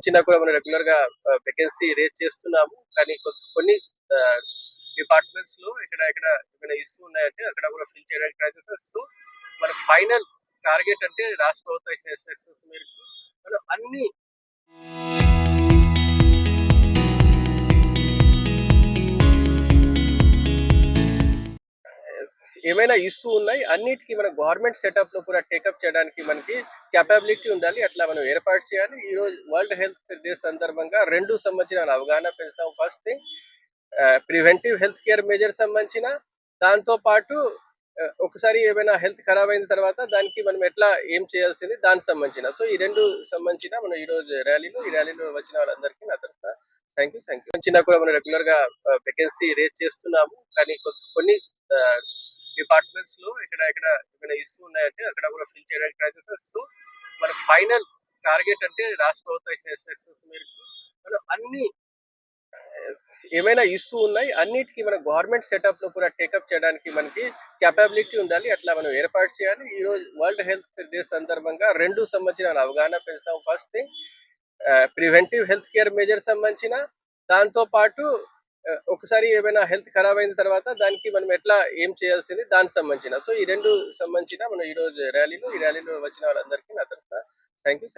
సంబంధించినా కూడా మనం రెగ్యులర్ గా వేకెన్సీ రేజ్ చేస్తున్నాము. కానీ కొన్ని డిపార్ట్మెంట్స్ లో ఇక్కడ ఏమైనా ఇష్యూ ఉన్నాయంటే అక్కడ కూడా ఫిల్ చేయడానికి ట్రై చేస్తాం. సో మన ఫైనల్ టార్గెట్ అంటే రాష్ట్ర ప్రభుత్వం ఇచ్చిన ఇన్స్ట్రక్షన్స్ మేరకు మనం అన్ని ఏమైనా ఇష్యూ ఉన్నాయి అన్నిటికీ మన గవర్నమెంట్ సెటప్ లో కూడా టేకప్ చేయడానికి మనకి కేపబిలిటీ ఉండాలి. అట్లా మనం ఏర్పాటు చేయాలి. ఈ రోజు వరల్డ్ హెల్త్ డే సందర్భంగా 2 సంవత్సరాల అవగాహన పెంచుతాం. First thing preventive health care measure సంబంధించిన దాంతో పాటు ఒకసారి ఏమైనా హెల్త్ ఖరాబ్ అయిన తర్వాత దానికి మనం ఎట్లా ఏం చేయాల్సింది దానికి సంబంధించిన సో ఈ 2 సంబంధించిన మనం ఈ రోజు ఈ ర్యాలీలో వచ్చిన వాళ్ళందరికీ నా తరఫున థ్యాంక్ యూ చిన్న కూడా మనం రెగ్యులర్ గా వేకెన్సీ రేజ్ చేస్తున్నాము. కానీ కొన్ని డిపార్ట్మెంట్స్ లో ఇక్కడ ఏమైనా ఇష్యూ ఉన్నాయంటే అక్కడ కూడా ఫిల్ చేయడానికి ట్రై చేస్తాం. సో మన ఫైనల్ టార్గెట్ అంటే రాష్ట్ర ప్రభుత్వం ఇచ్చిన ఇన్స్ట్రక్షన్స్ మేరకు మనం అన్ని ఏమైనా ఇష్యూ ఉన్నాయి అన్నిటికీ మన గవర్నమెంట్ సెటప్ లో కూడా టేకప్ చేయడానికి మనకి కేపబిలిటీ ఉండాలి. అట్లా మనం ఏర్పాటు చేయాలి. ఈ రోజు వరల్డ్ హెల్త్ డే సందర్భంగా 2 సంవత్సరాల అవగాహన పెంచుతాం. First thing preventive health care measure సంబంధించిన దాంతో పాటు ఒకసారి ఏమైనా హెల్త్ ఖరాబ్ అయిన తర్వాత దానికి మనం ఎట్లా ఏం చేయాల్సింది దానికి సంబంధించిన సో ఈ 2 సంబంధించిన మనం ఈ రోజు ఈ ర్యాలీలో వచ్చిన వాళ్ళందరికీ నా తరఫున థ్యాంక్ యూ